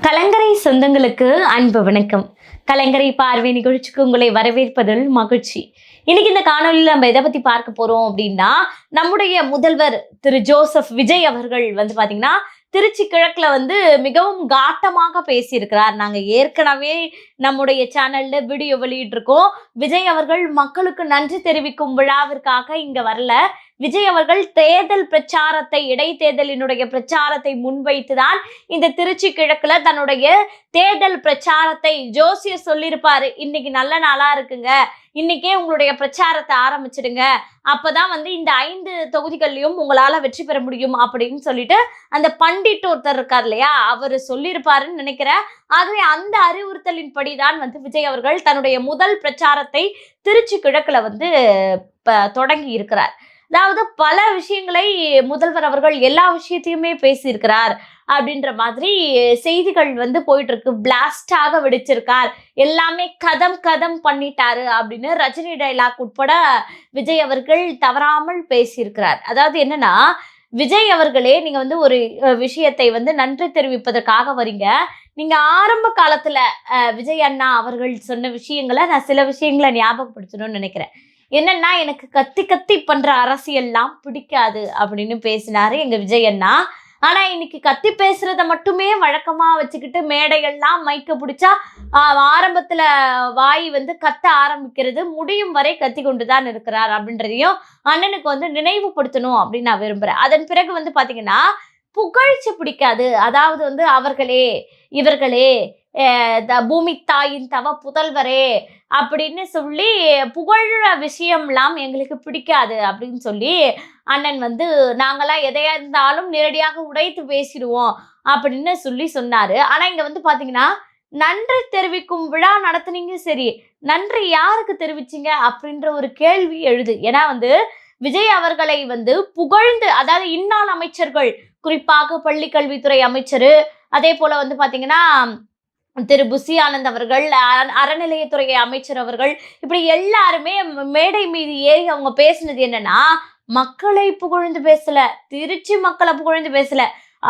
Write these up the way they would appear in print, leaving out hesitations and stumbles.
கலங்கரை சொந்தங்களுக்கு அன்பு வணக்கம். கலங்கரை பார்வை நிகழ்ச்சிக்கு உங்களை வரவேற்பதில் மகிழ்ச்சி. இன்னைக்கு இந்த காணொலியில் நம்ம எதை பத்தி பார்க்க போறோம் அப்படின்னா, நம்முடைய முதல்வர் திரு ஜோசப் விஜய் அவர்கள் பாத்தீங்கன்னா திருச்சி கிழக்குல மிகவும் காட்டமாக பேசியிருக்கிறார். நாங்க ஏற்கனவே நம்முடைய சேனல்ல வீடியோ வெளியிட்டிருக்கோம். விஜய் அவர்கள் மக்களுக்கு நன்றி தெரிவிக்கும் விழாவிற்காக இங்க வரல. விஜய் அவர்கள் தேர்தல் பிரச்சாரத்தை, இடைத்தேர்தலினுடைய பிரச்சாரத்தை முன்வைத்துதான் இந்த திருச்சி கிழக்குல தன்னுடைய தேர்தல் பிரச்சாரத்தை ஜோசியர் சொல்லியிருப்பாரு. இன்னைக்கு நல்ல நாளா இருக்குங்க, இன்னைக்கே உங்களுடைய பிரச்சாரத்தை ஆரம்பிச்சிடுங்க, அப்பதான் இந்த 5 தொகுதிகள்லயும் உங்களால வெற்றி பெற முடியும் அப்படின்னு சொல்லிட்டு அந்த பண்டிட் ஒருத்தர் இருக்கார் இல்லையா, அவர் சொல்லியிருப்பாருன்னு நினைக்கிறேன். ஆகவே அந்த அறிவுறுத்தலின் படிதான் விஜய் அவர்கள் தன்னுடைய முதல் பிரச்சாரத்தை திருச்சி கிழக்குல தொடங்கி இருக்கிறார். அதாவது பல விஷயங்களை முதல்வர் அவர்கள் எல்லா விஷயத்தையுமே பேசியிருக்கிறார் அப்படின்ற மாதிரி செய்திகள் போயிட்டு இருக்கு. பிளாஸ்டாக வெடிச்சிருக்கார், எல்லாமே கதம் கதம் பண்ணிட்டாரு அப்படின்னு ரஜினி டைலாக் உட்பட விஜய் அவர்கள் தவறாமல் பேசியிருக்கிறார். அதாவது என்னன்னா, விஜய் அவர்களே நீங்க ஒரு விஷயத்தை நன்றி தெரிவிப்பதற்காக வரீங்க. நீங்க ஆரம்ப காலத்துல விஜய் அண்ணா அவர்கள் சொன்ன விஷயங்களை நான் சில விஷயங்களை ஞாபகப்படுத்தணும்னு நினைக்கிறேன். என்னன்னா, எனக்கு கத்தி கத்தி பண்ற அரசியல்லாம் பிடிக்காது அப்படின்னு பேசினாரு எங்க விஜய் அண்ணா. ஆனா இன்னைக்கு கத்தி பேசுறத மட்டுமே வழக்கமா வச்சுக்கிட்டு மேடைகள்லாம் மைக்க பிடிச்சா ஆரம்பத்துல வாய் கத்த ஆரம்பிக்கிறது, முடியும் வரை கத்தி கொண்டுதான் இருக்கிறார் அப்படின்றதையும் அண்ணனுக்கு நினைவுபடுத்தணும் அப்படின்னு நான் விரும்புறேன். அதன் பிறகு பாத்தீங்கன்னா, புகழ்ச்சி பிடிக்காது. அதாவது அவர்களே இவர்களே பூமி தாயின் தவ புதல்வரே அப்படின்னு சொல்லி புகழ்ற விஷயம்லாம் எங்களுக்கு பிடிக்காது அப்படின்னு சொல்லி அண்ணன் நாங்களாம் எதையா இருந்தாலும் நேரடியாக உடைத்து பேசிடுவோம் அப்படின்னு சொன்னாரு. ஆனா இங்க பாத்தீங்கன்னா, நன்றி தெரிவிக்கும் விழா நடத்துனீங்க, சரி, நன்றி யாருக்கு தெரிவிச்சீங்க அப்படின்ற ஒரு கேள்வி எழுது. ஏன்னா விஜய் அவர்களை புகழ்ந்து, அதாவது இன்னாள் அமைச்சர்கள், குறிப்பாக பள்ளி கல்வித்துறை அமைச்சர், அதே போல பாத்தீங்கன்னா திரு புசி ஆனந்த் அவர்கள், அறநிலையத்துறை அமைச்சர் அவர்கள், இப்படி எல்லாருமே மேடை மீது ஏறி அவங்க பேசினது என்னன்னா, மக்களை புகழ்ந்து பேசல, திருச்சி மக்களை புகழ்ந்து பேசல.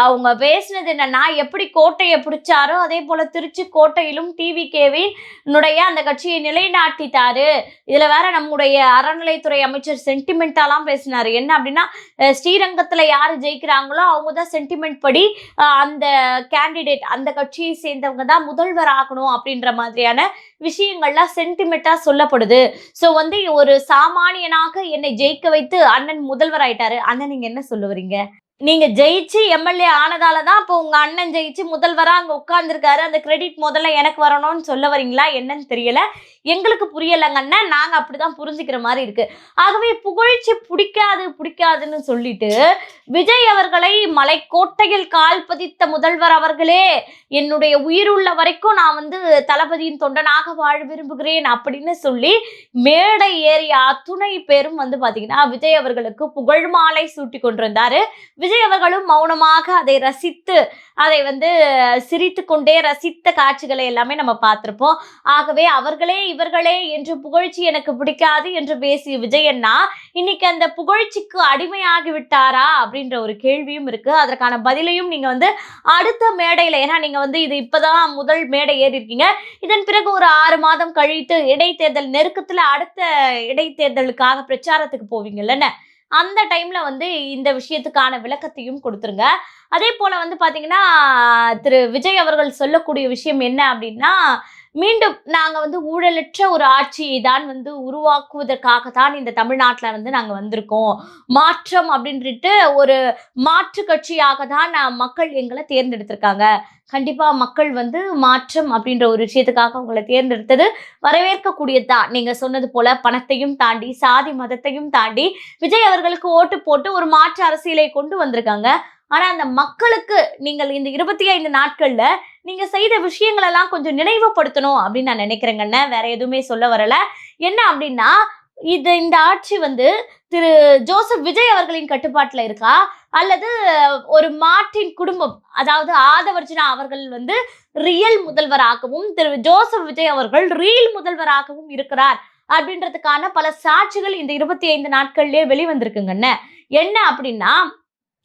அவங்க பேசினது என்னன்னா, எப்படி கோட்டையை பிடிச்சாரோ அதே போல திருச்சி கோட்டையிலும் டிவிகேவினுடைய அந்த கட்சியை நிலைநாட்டிட்டாரு. இதுல வேற நம்முடைய அறநிலைத்துறை அமைச்சர் சென்டிமெண்டாலாம் பேசினாரு. என்ன அப்படின்னா, ஸ்ரீரங்கத்துல யாரு ஜெயிக்கிறாங்களோ அவங்கதான் சென்டிமெண்ட் படி அந்த கேண்டிடேட், அந்த கட்சியை சேர்ந்தவங்க தான் முதல்வர் ஆகணும் அப்படின்ற மாதிரியான விஷயங்கள்லாம் சென்டிமெண்டா சொல்லப்படுது. ஸோ ஒரு சாமானியனாக என்னை ஜெயிக்க வைத்து அண்ணன் முதல்வர் ஆயிட்டாரு. அண்ணன் நீங்க என்ன சொல்ல வரீங்க? நீங்க ஜெயிச்சு எம்எல்ஏ ஆனதாலதான் இப்போ உங்க அண்ணன் ஜெயிச்சு முதல்வரா அங்க உட்கார்ந்துருக்காரு, அந்த கிரெடிட் முதல்ல எனக்கு வரணும்னு சொல்ல வரீங்களா என்னன்னு தெரியல. எங்களுக்கு புரியலங்க அண்ணன், நாங்க அப்படிதான் புரிஞ்சுக்கிற மாதிரி இருக்கு. ஆகவே புகழ்ச்சி பிடிக்காதுன்னு சொல்லிட்டு விஜய் அவர்களை மலைக்கோட்டையில் கால் பதித்த முதல்வர் அவர்களே, என்னுடைய உயிருள்ள வரைக்கும் நான் தளபதியின் தொண்டனாக வாழ விரும்புகிறேன் அப்படின்னு சொல்லி மேடை ஏறிய அத்துணை பேரும் பாத்தீங்கன்னா விஜய் அவர்களுக்கு புகழ் மாலை சூட்டி கொண்டிருந்தாரு. விஜய் அவர்களும் மௌனமாக அதை ரசித்து, அதை சிரித்து கொண்டே ரசித்த காட்சிகளை எல்லாமே நம்ம பார்த்திருப்போம். ஆகவே அவர்களே இவர்களே என்று புகழ்ச்சி எனக்கு பிடிக்காது என்று பேசிய விஜய் அண்ணா இன்னைக்கு அந்த புகழ்ச்சிக்கு அடிமையாகி விட்டாரா அப்படின்ற ஒரு கேள்வியும் இருக்கு. அதற்கான பதிலையும் நீங்க அடுத்த மேடையில, ஏன்னா நீங்க இது இப்பதான் முதல் மேடை ஏறி இருக்கீங்க, இதன் பிறகு ஒரு 6 மாதம் கழித்து இடைத்தேர்தல் நெருக்கத்துல அடுத்த இடைத்தேர்தலுக்காக பிரச்சாரத்துக்கு போவீங்கல்ல, அந்த டைம்ல இந்த விஷயத்துக்கான விளக்கத்தையும் கொடுத்துருங்க. அதே போல பாத்தீங்கன்னா, திரு விஜய் அவர்கள் சொல்லக்கூடிய விஷயம் என்ன அப்படின்னா, மீண்டும் நாங்க ஊழலற்ற ஒரு ஆட்சியை தான் உருவாக்குவதற்காக தான் இந்த தமிழ்நாட்டுல நாங்க வந்திருக்கோம். மாற்றம் அப்படின்ட்டு ஒரு மாற்று கட்சியாக தான் மக்கள் எங்களை தேர்ந்தெடுத்திருக்காங்க. கண்டிப்பா மக்கள் மாற்றம் அப்படின்ற ஒரு விஷயத்துக்காக உங்களை தேர்ந்தெடுத்தது வரவேற்கக்கூடியதுதான். நீங்க சொன்னது போல பணத்தையும் தாண்டி, சாதி மதத்தையும் தாண்டி விஜய் அவர்களுக்கு ஓட்டு போட்டு ஒரு மாற்று அரசியலை கொண்டு வந்திருக்காங்க. ஆனா அந்த மக்களுக்கு நீங்கள் இந்த 25 நாட்கள்ல நீங்க செய்த விஷயங்கள் எல்லாம் கொஞ்சம் நினைவுபடுத்தணும் அப்படின்னு நான் நினைக்கிறேங்கண்ண. வேற எதுவுமே சொல்ல வரல. என்ன அப்படின்னா, இந்த ஆட்சி திரு ஜோசப் விஜய் அவர்களின் கட்டுப்பாட்டுல இருக்கா, அல்லது ஒரு மாற்றின் குடும்பம், அதாவது ஆதவர்ஜுனா அவர்கள் ரியல் முதல்வராகவும் திரு ஜோசப் விஜய் அவர்கள் ரீல் முதல்வராகவும் இருக்கிறார் அப்படின்றதுக்கான பல சாட்சிகள் இந்த 25 நாட்கள்லயே வெளிவந்திருக்குங்கண்ண. என்ன அப்படின்னா,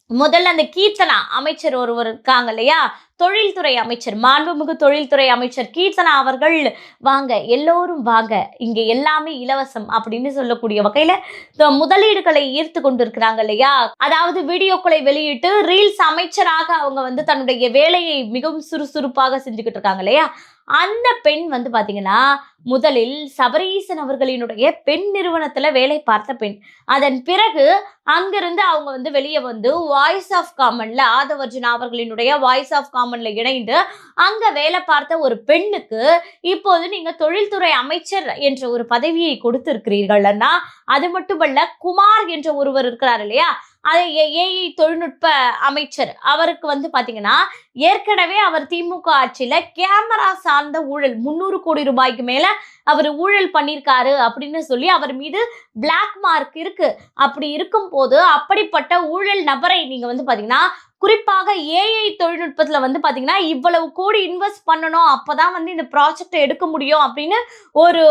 முதல்ல அந்த கீர்த்தனா அமைச்சர் ஒருவர் இருக்காங்க இல்லையா, தொழில்துறை அமைச்சர், மாண்புமிகு தொழில்துறை அமைச்சர் கீர்த்தனா அவர்கள், வாங்க எல்லோரும் வாங்க, இங்க எல்லாமே இலவசம் அப்படின்னு சொல்லக்கூடிய வகையில முதலீடுகளை ஈர்த்து கொண்டிருக்கிறாங்க இல்லையா. அதாவது வீடியோக்களை வெளியிட்டு ரீல்ஸ் அமைச்சராக அவங்க வந்து தன்னுடைய வேலையை மிகவும் சுறுசுறுப்பாக செஞ்சுக்கிட்டு இருக்காங்க இல்லையா. அந்த பெண் வந்து பாத்தீங்கன்னா முதலில் சபரீசன் அவர்களினுடைய பெண் நிறுவனத்துல வேலை பார்த்த பெண். அதன் பிறகு அங்கிருந்து அவங்க வந்து வெளியே வந்து வாய்ஸ் ஆஃப் காமன்ல ஆதவர்ஜுனா அவர்களினுடைய வாய்ஸ் ஆஃப் காமன்ல இணைந்து அங்க வேலை பார்த்த ஒரு பெண்ணுக்கு இப்போது நீங்க தொழில்துறை அமைச்சர் என்ற ஒரு பதவியை கொடுத்திருக்கிறீர்கள்னா, அது மட்டுமல்ல குமார் என்ற ஒருவர் இருக்கிறார் இல்லையா, அது ஏஐ தொழில்நுட்ப அமைச்சர். அவருக்கு வந்து பாத்தீங்கன்னா ஏற்கனவே அவர் திமுக ஆட்சியில கேமரா சார்ந்த ஊழல் 300 கோடி ரூபாய்க்கு மேல அவர் ஊழல் பண்ணியிருக்காரு அப்படின்னு சொல்லி அவர் மீது பிளாக் மார்க் இருக்கு. அப்படி இருக்கும் போது அப்படிப்பட்ட ஊழல் நபரை நீங்க வந்து பாத்தீங்கன்னா குறிப்பாக ஏஐ தொழில்நுட்பத்துல வந்து பாத்தீங்கன்னா இவ்வளவு கோடி இன்வெஸ்ட் பண்ணணும், அப்பதான் வந்து இந்த ப்ராஜெக்டை எடுக்க முடியும் அப்படின்னு ஒரு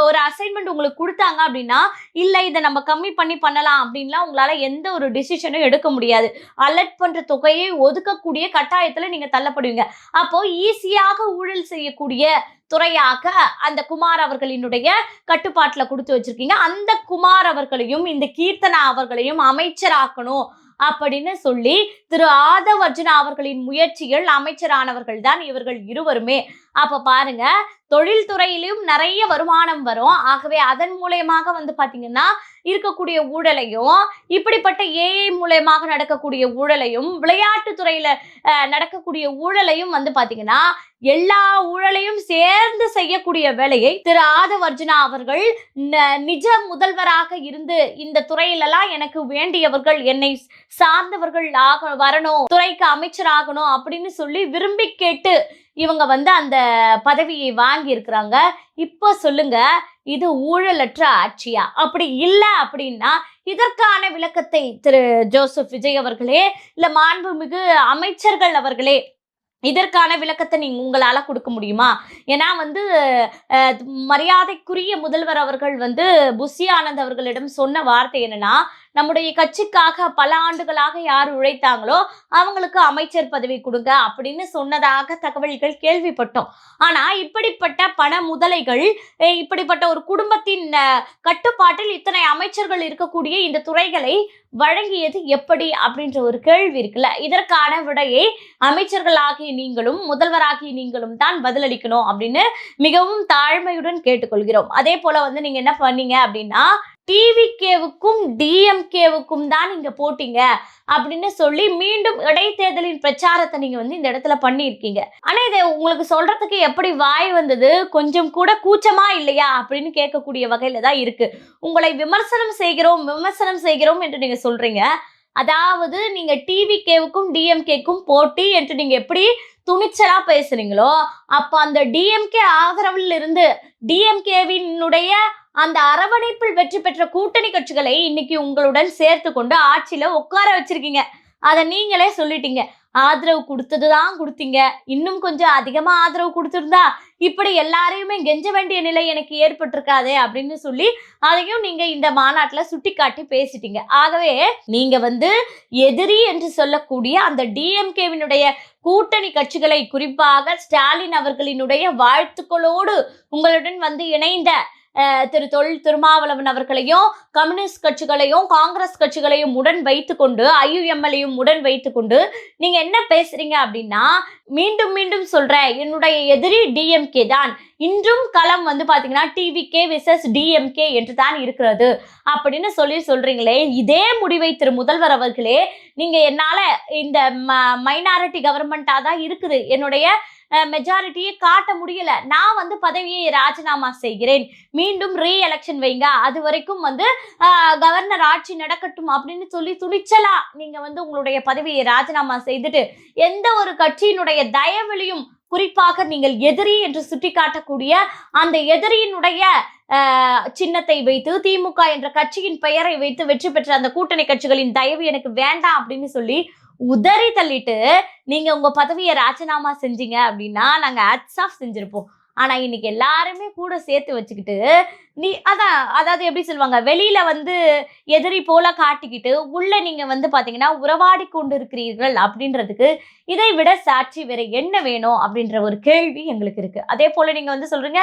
ஒரு அசைன்மெண்ட் உங்களுக்கு கொடுத்தாங்க அப்படின்னா, இல்ல இதை நம்ம கம்மி பண்ணி பண்ணலாம் அப்படின்லாம் உங்களால எந்த ஒரு டிசிஷனும் எடுக்க முடியாது. அலர்ட் பண்ற தொகையை ஒதுக்கக்கூடிய கட்டாயத்துல நீங்க தள்ளப்படுவீங்க. அப்போ ஈஸியாக ஊழல் செய்யக்கூடிய துறையாக அந்த குமார் அவர்களினுடைய கட்டுப்பாட்டுல கொடுத்து வச்சிருக்கீங்க. அந்த குமார் அவர்களையும் இந்த கீர்த்தனா அவர்களையும் அமைச்சராக்கணும் அப்படின்னு சொல்லி திரு ஆதவர்ஜுனா அவர்களின் முயற்சிகள் அமைச்சரானவர்கள் தான் இவர்கள் இருவருமே. அப்ப பாருங்க, தொழில்துறையிலும் நிறைய வருமானம் வரும். ஆகவே அதன் மூலயமாக வந்து பாத்தீங்கன்னா இருக்கக்கூடிய ஊழலையும், இப்படிப்பட்ட ஏஐ மூலயமாக நடக்கக்கூடிய ஊழலையும், விளையாட்டு துறையில நடக்கக்கூடிய ஊழலையும் வந்து பாத்தீங்கன்னா எல்லா ஊழலையும் சேர்ந்து செய்யக்கூடிய வேலையை திரு ஆதவர்ஜுனா அவர்கள் நிஜ முதல்வராக இருந்து இந்த துறையிலெல்லாம் எனக்கு வேண்டியவர்கள், என்னை சார்ந்தவர்கள் வரணும், துறைக்கு அமைச்சர் ஆகணும் அப்படின்னு சொல்லி விரும்பி கேட்டு இவங்க வந்து அந்த பதவியை வாங்கி இருக்கிறாங்க. இப்போ சொல்லுங்க, இது ஊழலற்ற ஆட்சியா? அப்படி இல்லை அப்படின்னா இதற்கான விளக்கத்தை திரு ஜோசப் விஜய் அவர்களே, இல்ல மாண்புமிகு அமைச்சர்கள் அவர்களே, இதற்கான விளக்கத்தை நீங்க உங்களால கொடுக்க முடியுமா? ஏன்னா வந்து மரியாதைக்குரிய முதல்வர் அவர்கள் வந்து புஷி ஆனந்த் அவர்களிடம் சொன்ன வார்த்தை என்னன்னா, நம்முடைய கட்சிக்காக பல ஆண்டுகளாக யார் உழைத்தாங்களோ அவங்களுக்கு அமைச்சர் பதவி கொடுங்க அப்படின்னு சொன்னதாக தகவல்கள் கேள்விப்பட்டோம். ஆனா இப்படிப்பட்ட பண முதலைகள், இப்படிப்பட்ட ஒரு குடும்பத்தின் கட்டுப்பாட்டில் இத்தனை அமைச்சர்கள் இருக்கக்கூடிய இந்த துறைகளை வழங்கியது எப்படி அப்படின்ற ஒரு கேள்வி இருக்குல்ல. இதற்கான விடையை அமைச்சர்களாகிய நீங்களும் முதல்வராகிய நீங்களும் தான் பதிலளிக்கணும் அப்படின்னு மிகவும் தாழ்மையுடன் கேட்டுக்கொள்கிறோம். அதே போல வந்து நீங்க என்ன பண்ணீங்க அப்படின்னா, டிவிகேவுக்கும் டிஎம்கேவுக்கும் தான் நீங்க போட்டீங்க அப்படின்னு சொல்லி மீண்டும் இடைத்தேர்தலின் பிரச்சாரத்தை நீங்க வந்து இந்த இடத்துல பண்ணியிருக்கீங்க. ஆனா இதை உங்களுக்கு சொல்றதுக்கு எப்படி வாய் வந்தது? கொஞ்சம் கூட கூச்சமா இல்லையா அப்படின்னு கேட்கக்கூடிய வகையில தான் இருக்கு. உங்களை விமர்சனம் செய்கிறோம் என்று நீங்க சொல்றீங்க. அதாவது நீங்க டிவிகேவுக்கும் டிஎம்கேக்கும் போட்டி என்று நீங்க எப்படி துணிச்சலா பேசுறீங்களோ, அப்ப அந்த டிஎம்கே ஆதரவில் இருந்து டிஎம்கேவினுடைய அந்த அரவணைப்பில் வெற்றி பெற்ற கூட்டணி கட்சிகளை இன்னைக்கு உங்களுடன் சேர்த்து கொண்டு ஆட்சியில உட்கார வச்சிருக்கீங்க. அதை நீங்களே சொல்லிட்டீங்க. ஆதரவு கொடுத்ததுதான் கொடுத்தீங்க, இன்னும் கொஞ்சம் அதிகமா ஆதரவு கொடுத்திருந்தா இப்படி எல்லாரையுமே கெஞ்ச வேண்டிய நிலை எனக்கு ஏற்பட்டிருக்காதே அப்படின்னு சொல்லி அதையும் நீங்க இந்த மாநாட்டுல சுட்டி காட்டி பேசிட்டீங்க. ஆகவே நீங்க வந்து எதிரி என்று சொல்லக்கூடிய அந்த டிஎம்கேவினுடைய கூட்டணி கட்சிகளை, குறிப்பாக ஸ்டாலின் அவர்களினுடைய வாழ்த்துக்களோடு உங்களுடன் வந்து இணைந்த திரு தொல் திருமாவளவன் அவர்களையும், கம்யூனிஸ்ட் கட்சிகளையும், காங்கிரஸ் கட்சிகளையும் உடன் வைத்துக்கொண்டு, ஐயுஎம்எல்லையும் உடன் வைத்துக்கொண்டு நீங்க என்ன பேசுறீங்க அப்படின்னா, மீண்டும் மீண்டும் சொல்றேன், என்னுடைய எதிரி டிஎம்கே தான். இன்றும் களம் வந்து பாத்தீங்கன்னா டிவிகே விசஸ் டிஎம்கே என்று தான் இருக்கிறது அப்படின்னு சொல்றீங்களே. இதே முடிவை திரு முதல்வர் அவர்களே, நீங்க என்னால இந்த மைனாரிட்டி கவர்மெண்டா தான் இருக்குது, என்னுடைய மெஜாரிட்டியை காட்ட முடியல, நான் வந்து பதவியை ராஜினாமா செய்கிறேன், மீண்டும் ரீ எலெக்ஷன் வைங்க, அது வரைக்கும் வந்து கவர்னர் ஆட்சி நடக்கட்டும் அப்படின்னு சொல்லி துணிச்சலா நீங்க வந்து உங்களுடைய பதவியை ராஜினாமா செய்துட்டு எந்த ஒரு கட்சியினுடைய தயவிலையும், குறிப்பாக நீங்கள் எதிரி என்று சுட்டிக்காட்டக்கூடிய அந்த எதிரியினுடைய சின்னத்தை வைத்து, திமுக என்ற கட்சியின் பெயரை வைத்து வெற்றி பெற்ற அந்த கூட்டணி கட்சிகளின் தயவு எனக்கு வேண்டாம் அப்படின்னு சொல்லி உதறி தள்ளிட்டு நீங்க உங்க பதவியை ராஜினாமா செஞ்சீங்க அப்படின்னா நாங்க ஹேட்ஸ் ஆஃப் செஞ்சிருப்போம். ஆனா இன்னைக்கு எல்லாருமே கூட சேர்த்து வச்சுக்கிட்டு அதாவது எப்படி சொல்லுவாங்க, வெளியில வந்து எதிரி போல காட்டிக்கிட்டு உள்ள நீங்க வந்து பாத்தீங்கன்னா உறவாடி கொண்டு இருக்கிறீர்கள் அப்படின்றதுக்கு இதை விட சாட்சி வேற என்ன வேணும் அப்படின்ற ஒரு கேள்வி எங்களுக்கு இருக்கு. அதே போல நீங்க வந்து சொல்றீங்க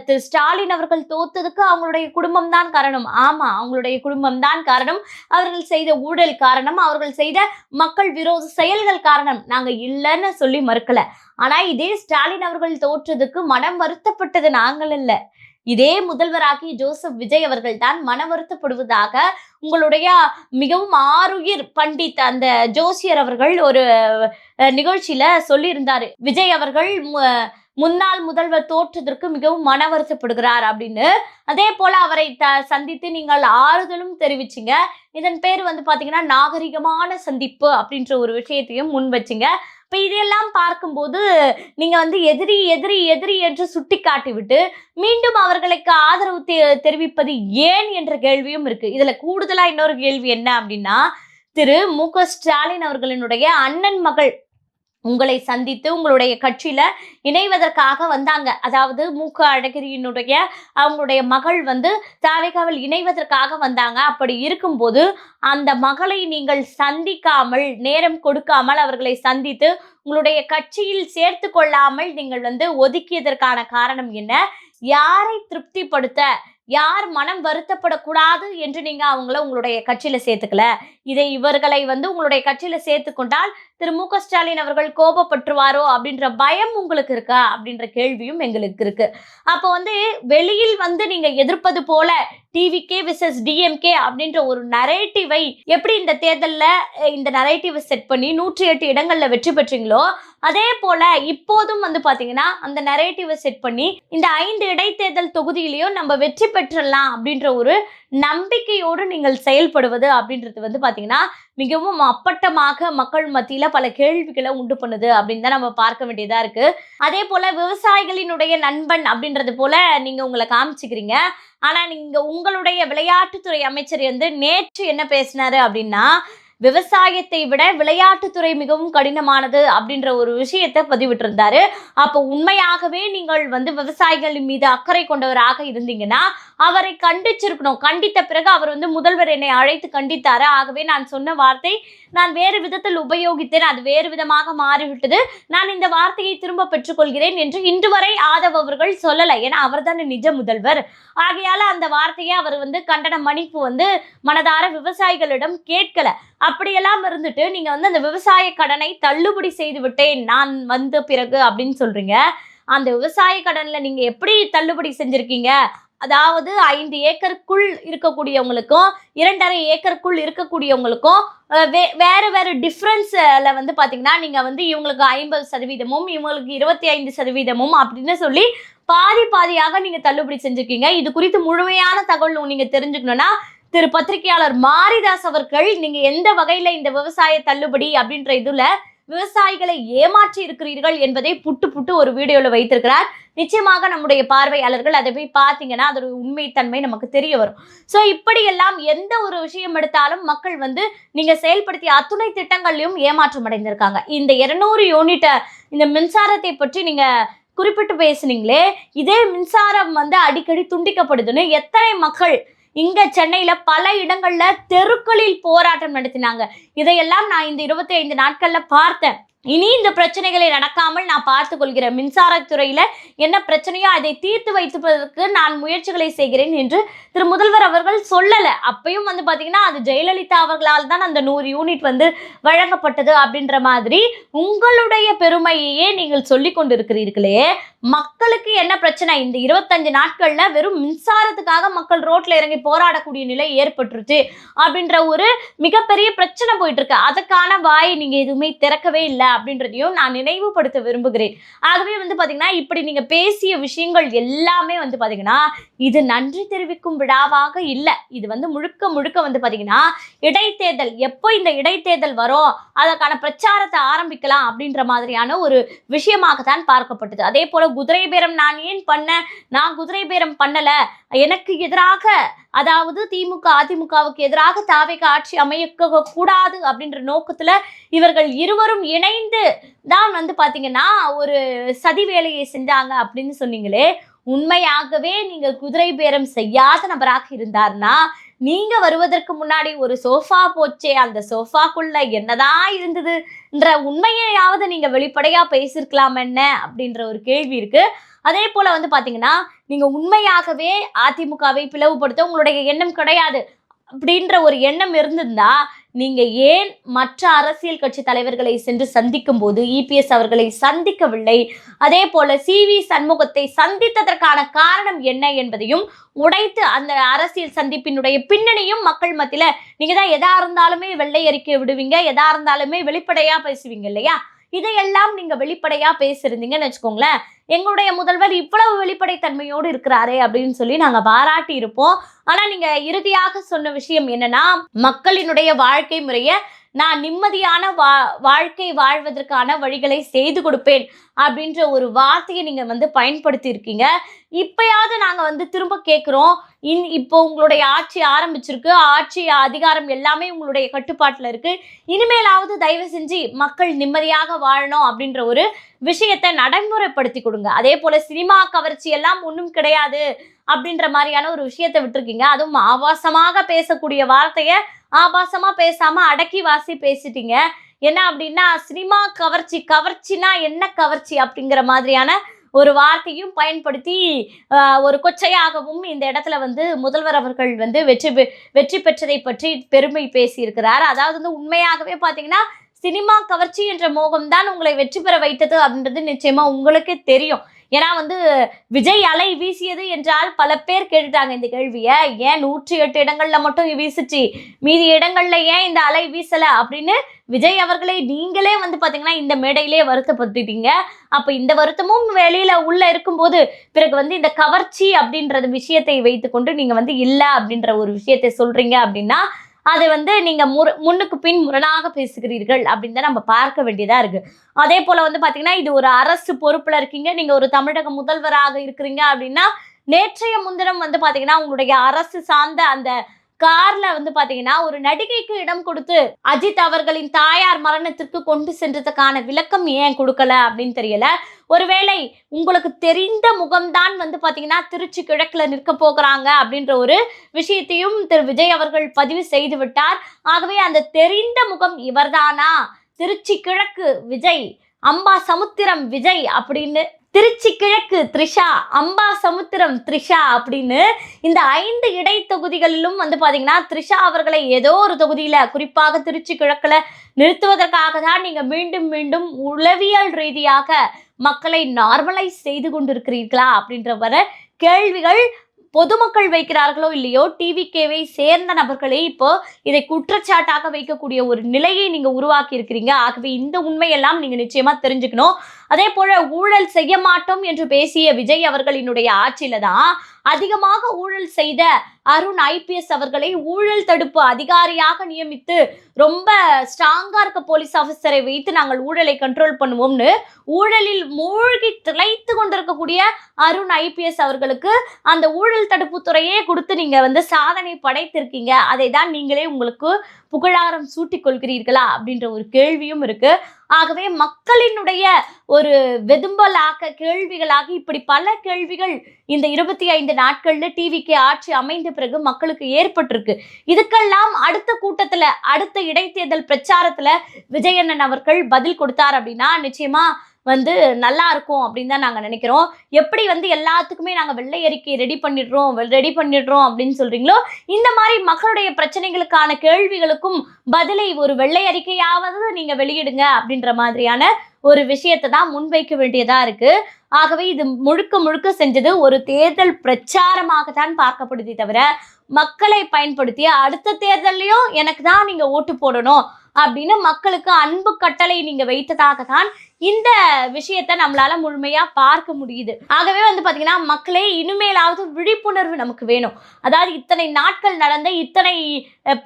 திரு ஸ்டாலின் அவர்கள் தோத்ததுக்கு அவங்களுடைய குடும்பம் தான் காரணம். ஆமா, அவங்களுடைய குடும்பம் தான் காரணம். அவர்கள் செய்த ஊழல் காரணம், அவர்கள் செய்த மக்கள் விரோத செயல்கள் காரணம். நாங்க இல்லைன்னு சொல்லி மறுக்கல. ஆனா இதே ஸ்டாலின் அவர்கள் தோற்றதுக்கு மனம் வருத்தப்பட்டது நாங்கள் இல்ல, இதே முதல்வராகி ஜோசப் விஜய் அவர்கள் தான் மன வருத்தப்படுவதாக உங்களுடைய மிகவும் ஆருயிர் பண்டித் அந்த ஜோசியர் அவர்கள் ஒரு நிகழ்ச்சியில சொல்லியிருந்தாரு. விஜய் அவர்கள் முன்னாள் முதல்வர் தோற்றதற்கு மிகவும் மன வருத்தப்படுகிறார் அப்படின்னு. அதே போல அவரை சந்தித்து நீங்கள் ஆறுதலும் தெரிவிச்சிங்க. இதன் பேர் வந்து பாத்தீங்கன்னா நாகரிகமான சந்திப்பு அப்படின்ற ஒரு விஷயத்தையும் முன் வச்சிங்க. இப்ப இதையெல்லாம் பார்க்கும்போது நீங்க வந்து எதிரி எதிரி எதிரி என்று சுட்டி காட்டிவிட்டு மீண்டும் அவர்களுக்கு ஆதரவு தெரிவிப்பது ஏன் என்ற கேள்வியும் இருக்கு. இதுல கூடுதலா இன்னொரு கேள்வி என்ன அப்படின்னா, திரு மு.க. ஸ்டாலின் அவர்களினுடைய அண்ணன் மகள் உங்களை சந்தித்து உங்களுடைய கட்சியில இணைவதற்காக வந்தாங்க. அதாவது மு.க. அழகிரியினுடைய அவங்களுடைய மகள் வந்து தாவேகாவில் இணைவதற்காக வந்தாங்க. அப்படி இருக்கும்போது அந்த மகளை நீங்கள் சந்திக்காமல், நேரம் கொடுக்காமல் அவர்களை சந்தித்து உங்களுடைய கட்சியில் சேர்த்து கொள்ளாமல் நீங்கள் வந்து ஒதுக்கியதற்கான காரணம் என்ன? யாரை திருப்திப்படுத்த, யார் மனம் வருத்தப்படக்கூடாது என்று நீங்க அவங்கள உங்களுடைய கட்சியில சேர்த்துக்கல? இவர்களை வந்து உங்களுடைய கட்சியில சேர்த்து கொண்டால் திரு மு.க. ஸ்டாலின் அவர்கள் கோபப்பட்டுருவாரோ அப்படின்ற பயம் உங்களுக்கு இருக்கா அப்படின்ற கேள்வியும் எங்களுக்கு இருக்கு. அப்போ வந்து வெளியில் வந்து நீங்க எதிர்ப்பது போல டிவிகே விசஸ் டிஎம்கே அப்படின்ற ஒரு நரேட்டிவை எப்படி இந்த தேர்தல்ல இந்த நரேட்டிவை செட் பண்ணி 108 இடங்கள்ல வெற்றி பெற்றீங்களோ, அதே போல இப்போதும் வந்து பாத்தீங்கன்னா அந்த நரேட்டிவை செட் பண்ணி இந்த 5 இடைத்தேர்தல் தொகுதியிலையும் நம்ம வெற்றி பெற்றலாம் அப்படின்ற ஒரு நம்பிக்கையோடு நீங்கள் செயல்படுவது அப்படின்றது வந்து பாத்தீங்கன்னா மிகவும் அப்பட்டமாக மக்கள் மத்தியில பல கேள்விகளை உண்டு பண்ணுது அப்படின்னு தான் நம்ம பார்க்க வேண்டியதா இருக்கு. அதே போல விவசாயிகளினுடைய நண்பன் அப்படின்றது போல நீங்க உங்களை காமிச்சுக்கிறீங்க. ஆனா நீங்க உங்களுடைய விளையாட்டுத்துறை அமைச்சர் வந்து நேற்று என்ன பேசினாரு அப்படின்னா, விவசாயத்தை விட விளையாட்டுத்துறை மிகவும் கடினமானது அப்படின்ற ஒரு விஷயத்தை பதிவிட்டு இருந்தாரு. அப்போ உண்மையாகவே நீங்கள் வந்து விவசாயிகளின் மீது அக்கறை கொண்டவராக இருந்தீங்கன்னா அவரை கண்டிச்சிருக்கணும். கண்டித்த பிறகு அவர் வந்து முதல்வர் என்னை அழைத்து கண்டித்தாரு, ஆகவே நான் சொன்ன வார்த்தை நான் வேறு விதத்தில் உபயோகித்தேன், அது வேறு விதமாக மாறிவிட்டது, நான் இந்த வார்த்தையை திரும்ப பெற்றுக்கொள்கிறேன் என்று இன்று வரை ஆதவ் அவர்கள் சொல்லலை. ஏன்னா அவர் தானே நிஜ முதல்வர். ஆகையால அந்த வார்த்தையை அவர் வந்து கண்டன மன்னிப்பு வந்து மனதார விவசாயிகளிடம் கேட்கல. அப்படியெல்லாம் இருந்துட்டு நீங்க வந்து அந்த விவசாய கடனை தள்ளுபடி செய்து விட்டேன் நான் வந்த பிறகு அப்படின்னு சொல்றீங்க. அந்த விவசாய கடன்ல நீங்க எப்படி தள்ளுபடி செஞ்சிருக்கீங்க? அதாவது 5 ஏக்கருக்குள் இருக்கக்கூடியவங்களுக்கும் 2.5 ஏக்கருக்குள் இருக்கக்கூடியவங்களுக்கும் வேற வேற டிஃப்ரென்ஸ்ல வந்து பாத்தீங்கன்னா நீங்க வந்து இவங்களுக்கு 50%, இவங்களுக்கு 25% அப்படின்னு சொல்லி பாதி பாதியாக நீங்க தள்ளுபடி செஞ்சிருக்கீங்க. இது குறித்து முழுமையான தகவல் நீங்க தெரிஞ்சுக்கணும்னா திரு பத்திரிகையாளர் மாரிதாஸ் அவர்கள் நீங்க எந்த வகையில இந்த விவசாய தள்ளுபடி அப்படின்ற இதுல விவசாயிகளை ஏமாற்றி இருக்கிறீர்கள் என்பதை புட்டு ஒரு வீடியோல வைத்திருக்கிறார். நிச்சயமாக நம்முடைய பார்வையாளர்கள் அதை போய் பார்த்தீங்கன்னா அதோட உண்மைத்தன்மை நமக்கு தெரிய வரும். ஸோ இப்படியெல்லாம் எந்த ஒரு விஷயம் எடுத்தாலும் மக்கள் வந்து நீங்க செயல்படுத்திய அத்துணை திட்டங்களையும் ஏமாற்றம் அடைந்திருக்காங்க. இந்த 200 யூனிட் இந்த மின்சாரத்தை பற்றி நீங்க குறிப்பிட்டு பேசுனீங்களே, இதே மின்சாரம் வந்து அடிக்கடி துண்டிக்கப்படுதுன்னு எத்தனை மக்கள் இங்க சென்னையில பல இடங்கள்ல தெருக்களில் போராட்டம் நடத்தினாங்க. இதையெல்லாம் நான் இந்த 25 நாட்கள்ல பார்த்தேன். இனி இந்த பிரச்சனைகளை நடக்காமல் நான் பார்த்துக் கொள்கிறேன். மின்சாரத்துறையில என்ன பிரச்சனையோ அதை தீர்த்து வைப்பதற்கு நான் முயற்சிகளை செய்கிறேன் என்று திரு முதல்வர் அவர்கள் சொல்லல. அப்பயும் வந்து பாத்தீங்கன்னா அது ஜெயலலிதா அவர்களால் தான் அந்த 100 யூனிட் வந்து வழங்கப்பட்டது அப்படின்ற மாதிரி உங்களுடைய பெருமையே நீங்கள் சொல்லி கொண்டிருக்கிறீர்களே. மக்களுக்கு என்ன பிரச்சனை? இந்த 25 நாட்கள்ல வெறும் மின்சாரத்துக்காக மக்கள் ரோட்ல இறங்கி போராடக்கூடிய நிலை ஏற்பட்டுருச்சு அப்படின்ற ஒரு மிகப்பெரிய பிரச்சனை போயிட்டு இருக்கு. அதுக்கான வாய் நீங்க எதுவுமே திறக்கவே இல்லை அப்படின்றதையும் நான் நினைவுபடுத்த விரும்புகிறேன். ஆகவே வந்து பாத்தீங்கன்னா இப்படி நீங்க பேசிய விஷயங்கள் எல்லாமே வந்து பாத்தீங்கன்னா இது நன்றி தெரிவிக்கும் விழாவாக இல்லை. இது வந்து முழுக்க வந்து பாத்தீங்கன்னா இடைத்தேர்தல் எப்போ இந்த இடைத்தேர்தல் வரும் அதற்கான பிரச்சாரத்தை ஆரம்பிக்கலாம் அப்படின்ற மாதிரியான ஒரு விஷயமாகத்தான் பார்க்கப்பட்டது. அதே போல குதிரை பேரம் நான் ஏன் பண்ணேன்? நான் குதிரை பேரம் பண்ணல. எனக்கு எதிராக, அதாவது திமுக அதிமுகவுக்கு எதிராக தாவேகா ஆட்சி அமைக்க கூடாது அப்படின்ற நோக்கத்துல இவர்கள் இருவரும் இணைந்து தான் வந்து பாத்தீங்கன்னா ஒரு சதி வேலையை செஞ்சாங்க அப்படின்னு சொன்னீங்களே. உண்மையாகவே நீங்க குதிரை பேரம் செய்யாத நபராக இருந்தார்னா நீங்க வருவதற்கு முன்னாடி ஒரு சோஃபா போச்சே, அந்த சோஃபாக்குள்ள என்னதான் இருந்ததுன்ற உண்மையையாவது நீங்க வெளிப்படையா பேசியிருக்கலாம் என்ன அப்படின்ற ஒரு கேள்வி இருக்கு. அதே போல வந்து பாத்தீங்கன்னா, நீங்க உண்மையாகவே அதிமுகவை பிளவுபடுத்த உங்களுடைய எண்ணம் கிடையாது அப்படின்ற ஒரு எண்ணம் இருந்திருந்தா நீங்க ஏன் மற்ற அரசியல் கட்சி தலைவர்களை சென்று சந்திக்கும் போது இபிஎஸ் அவர்களை சந்திக்கவில்லை? அதே போல சி.வி. சண்முகத்தை சந்தித்ததற்கான காரணம் என்ன என்பதையும் உடைத்து அந்த அரசியல் சந்திப்பினுடைய பின்னணியும் மக்கள் மத்தியில நீங்க தான் எதா இருந்தாலுமே வெள்ளை அறிக்கை விடுவீங்க, எதா இருந்தாலுமே வெளிப்படையா பேசுவீங்க இல்லையா? இதையெல்லாம் நீங்க வெளிப்படையா பேசியிருந்தீங்கன்னு வச்சுக்கோங்களேன், எங்களுடைய முதல்வர் இவ்வளவு வெளிப்படைத்தன்மையோடு இருக்கிறாரே அப்படின்னு சொல்லி நாங்க பாராட்டி இருப்போம். ஆனா நீங்க இறுதியாக சொன்ன விஷயம் என்னன்னா, மக்களினுடைய வாழ்க்கை முறைய நான் நிம்மதியான வாழ்க்கை வாழ்வதற்கான வழிகளை செய்து கொடுப்பேன் அப்படின்ற ஒரு வார்த்தையை நீங்க வந்து பயன்படுத்தி இருக்கீங்க. இப்பயாவது நாங்க வந்து திரும்ப கேட்கிறோம், இப்போ உங்களுடைய ஆட்சி ஆரம்பிச்சிருக்கு, ஆட்சி அதிகாரம் எல்லாமே உங்களுடைய கட்டுப்பாட்டுல இருக்கு, இனிமேலாவது தயவு செஞ்சு மக்கள் நிம்மதியாக வாழணும் அப்படின்ற ஒரு விஷயத்தை நடைமுறைப்படுத்தி கொடுங்க. அதே போல சினிமா கவர்ச்சி எல்லாம் ஒன்றும் கிடையாது அப்படின்ற மாதிரியான ஒரு விஷயத்தை விட்டுருக்கீங்க. அதுவும் ஆபாசமாக பேசக்கூடிய வார்த்தையை ஆபாசமா பேசாம அடக்கி வாசி பேசிட்டீங்க. என்ன அப்படின்னா, சினிமா கவர்ச்சினா என்ன கவர்ச்சி அப்படிங்கிற மாதிரியான ஒரு வார்த்தையும் பயன்படுத்தி ஒரு கொச்சையாகவும் இந்த இடத்துல வந்து முதல்வர் அவர்கள் வந்து வெற்றி பெற்றதை பற்றி பெருமை பேசியிருக்கிறார். அதாவது வந்து உண்மையாகவே பார்த்தீங்கன்னா, சினிமா கவர்ச்சி என்ற மோகம்தான் உங்களை வெற்றி பெற வைத்தது அப்படின்றது நிச்சயமா உங்களுக்கே தெரியும். ஏன்னா வந்து விஜய் அலை வீசியது என்றால் பல பேர் கேட்டுட்டாங்க இந்த கேள்வியை, ஏன் 108 இடங்கள்ல மட்டும் வீசுச்சு, மீதி இடங்கள்ல ஏன் இந்த அலை வீசல அப்படின்னு விஜய் அவர்களை நீங்களே வந்து பாத்தீங்கன்னா இந்த மேடையிலே வருத்தப்பட்டுட்டீங்க. அப்ப இந்த வருத்தமும் வெளியில உள்ள இருக்கும்போது பிறகு வந்து இந்த கவர்ச்சி அப்படின்றது விஷயத்தை வைத்துக்கொண்டு நீங்க வந்து இல்ல அப்படின்ற ஒரு விஷயத்தை சொல்றீங்க அப்படின்னா அது வந்து நீங்க முன்னுக்கு பின் முரணாக பேசுகிறீர்கள் அப்படின்னு தான் நம்ம பார்க்க வேண்டியதா இருக்கு. அதே போல வந்து பாத்தீங்கன்னா, இது ஒரு அரசு பொறுப்புல இருக்கீங்க, நீங்க ஒரு தமிழக முதல்வராக இருக்கிறீங்க அப்படின்னா நேற்றைய முன்தினம் வந்து பாத்தீங்கன்னா உங்களுடைய அரசு சார்ந்த அந்த கார்ல வந்து பாத்தீங்கன்னா ஒரு நடிகைக்கு இடம் கொடுத்து அஜித் அவர்களின் தாயார் மரணத்திற்கு கொண்டு சென்றதுக்கான விளக்கம் ஏன் கொடுக்கல அப்படின்னு தெரியல. ஒருவேளை உங்களுக்கு தெரிந்த முகம்தான் வந்து பாத்தீங்கன்னா திருச்சி கிழக்குல நிற்க போகிறாங்க அப்படின்ற ஒரு விஷயத்தையும் திரு விஜய் அவர்கள் பதிவு செய்து விட்டார். ஆகவே அந்த தெரிந்த முகம் இவர்தானா, திருச்சி கிழக்கு விஜய், அம்பா சமுத்திரம் விஜய் அப்படின்னு, திருச்சி கிழக்கு த்ரிஷா, அம்பா சமுத்திரம் த்ரிஷா அப்படின்னு இந்த 5 இடைத்தொகுதிகளிலும் வந்து பாத்தீங்கன்னா த்ரிஷா அவர்களை ஏதோ ஒரு தொகுதியில குறிப்பாக திருச்சி கிழக்குல நிறுத்துவதற்காக தான் நீங்க மீண்டும் மீண்டும் உளவியல் ரீதியாக மக்களை நார்மலைஸ் செய்து கொண்டிருக்கிறீர்களா அப்படின்ற வர கேள்விகள் பொதுமக்கள் வைக்கிறார்களோ இல்லையோ, டிவிகேவை சேர்ந்த நபர்களே இப்போ இதை குற்றச்சாட்டாக வைக்கக்கூடிய ஒரு நிலையை நீங்க உருவாக்கி இருக்கிறீங்க. ஆகவே இந்த உண்மையெல்லாம் நீங்க நிச்சயமா தெரிஞ்சுக்கணும். அதே போல ஊழல் செய்ய மாட்டோம் என்று பேசிய விஜய் அவர்களினுடைய ஆட்சியில தான் அதிகமாக ஊழல் செய்த அருண் ஐபிஎஸ் அவர்களை ஊழல் தடுப்பு அதிகாரியாக நியமித்து ரொம்ப ஸ்ட்ராங்கா இருக்க போலீஸ் ஆபீசரை வைத்து நாங்கள் ஊழலை கண்ட்ரோல் பண்ணுவோம்னு ஊழலில் மூழ்கி திளைத்து கொண்டிருக்கக்கூடிய அருண் ஐபிஎஸ் அவர்களுக்கு அந்த ஊழல் தடுப்பு துறையே கொடுத்து நீங்க வந்து சாதனை படைத்திருக்கீங்க. அதை தான் நீங்களே உங்களுக்கு புகழாரம் சூட்டிக் கொள்கிறீர்களா அப்படின்ற ஒரு கேள்வியும் இருக்கு. ஆகவே மக்களினுடைய ஒரு வெதும்பலாக கேள்விகளாக இப்படி பல கேள்விகள் இந்த 25 நாட்கள்ல டிவிக்கு ஆட்சி அமைந்த பிறகு மக்களுக்கு ஏற்பட்டிருக்கு. இதுக்கெல்லாம் அடுத்த கூட்டத்துல அடுத்த இடைத்தேர்தல் பிரச்சாரத்துல விஜயண்ணன் அவர்கள் பதில் கொடுத்தார் அப்படின்னா நிச்சயமா வந்து நல்லா இருக்கும் அப்படின்னு தான் நாங்க நினைக்கிறோம். எப்படி வந்து எல்லாத்துக்குமே நாங்க வெள்ளை அறிக்கை ரெடி பண்ணிடுறோம் அப்படின்னு சொல்றீங்களோ, இந்த மாதிரி மக்களுடைய பிரச்சனைகளுக்கான கேள்விகளுக்கும் பதிலை ஒரு வெள்ளை அறிக்கையாவது நீங்க வெளியிடுங்க அப்படின்ற மாதிரியான ஒரு விஷயத்தை தான் முன்வைக்க வேண்டியதா இருக்கு. ஆகவே இது முழுக்க முழுக்க செஞ்சது ஒரு தேர்தல் பிரச்சாரமாக தான் பார்க்கப்படுதே தவிர மக்களை பயன்படுத்தி அடுத்த தேர்தலையும் எனக்கு தான் நீங்க ஓட்டு போடணும் அப்படின்னு மக்களுக்கு அன்பு கட்டளை நீங்க வைத்ததாக தான் இந்த விஷயத்தை நம்மளால முழுமையா பார்க்க முடியுது. ஆகவே வந்து பாத்தீங்கன்னா மக்களே, இனிமேலாவது விழிப்புணர்வு நமக்கு வேணும். அதாவது இத்தனை நாட்கள் நடந்த இத்தனை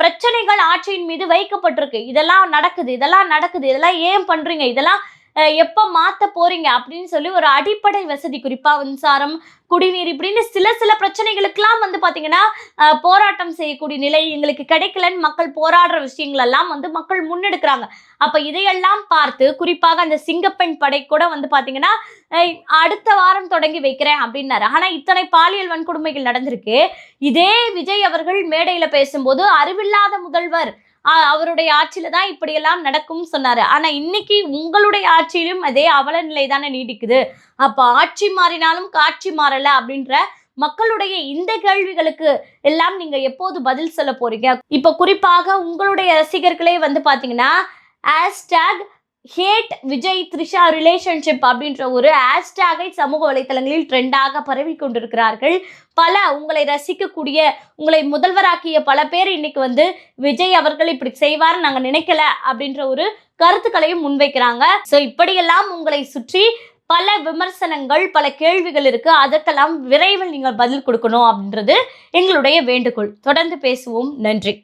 பிரச்சனைகள் ஆட்சியின் மீது வைக்கப்பட்டிருக்கு, இதெல்லாம் நடக்குது, இதெல்லாம் ஏன் பண்றீங்க, இதெல்லாம் எப்ப மாத்த போறீங்க அப்படின்னு சொல்லி ஒரு அடிப்படை வசதி, குறிப்பா மின்சாரம், குடிநீர் இப்படின்னு சில பிரச்சனைகளுக்கெல்லாம் வந்து பாத்தீங்கன்னா போராட்டம் செய்யக்கூடிய நிலை எங்களுக்கு கிடைக்கலன்னு மக்கள் போராடுற விஷயங்கள் எல்லாம் வந்து மக்கள் முன்னெடுக்கிறாங்க. அப்ப இதையெல்லாம் பார்த்து குறிப்பாக அந்த சிங்கப்பெண் படை கூட வந்து பாத்தீங்கன்னா அடுத்த வாரம் தொடங்கி வைக்கிறேன் அப்படின்னாரு. ஆனா இத்தனை பாலியல் வன்கொடுமைகள் நடந்திருக்கு. இதே விஜய் அவர்கள் மேடையில பேசும்போது அறிவில்லாத முதல்வர், அவருடைய ஆட்சியில தான் இப்படியெல்லாம் நடக்கும் சொன்னாரு. ஆனா இன்னைக்கு உங்களுடைய ஆட்சியிலும் அதே அவல நிலை தானே நீடிக்குது. அப்ப ஆட்சி மாறினாலும் காட்சி மாறல அப்படின்ற மக்களுடைய இந்த கேள்விகளுக்கு எல்லாம் நீங்க எப்போது பதில் சொல்ல போறீங்க? இப்ப குறிப்பாக உங்களுடைய ரசிகர்களே வந்து பாத்தீங்கன்னா ஹேட் விஜய் த்ரிஷா ரிலேஷன்ஷிப் அப்படின்ற ஒரு ஹேஷ்டேகை சமூக வலைத்தளங்களில் ட்ரெண்டாக பரவி கொண்டிருக்கிறார்கள். பல உங்களை ரசிக்கக்கூடிய, உங்களை முதல்வராக்கிய பல பேர் இன்னைக்கு வந்து விஜய் அவர்கள் இப்படி செய்வார் நாங்க நினைக்கல அப்படின்ற ஒரு கருத்துக்களையும் முன்வைக்கிறாங்க. ஸோ இப்படியெல்லாம் உங்களை சுற்றி பல விமர்சனங்கள், பல கேள்விகள் இருக்கு. அதற்கெல்லாம் விரைவில் நீங்கள் பதில் கொடுக்கணும் அப்படின்றது எங்களுடைய வேண்டுகோள். தொடர்ந்து பேசுவோம். நன்றி.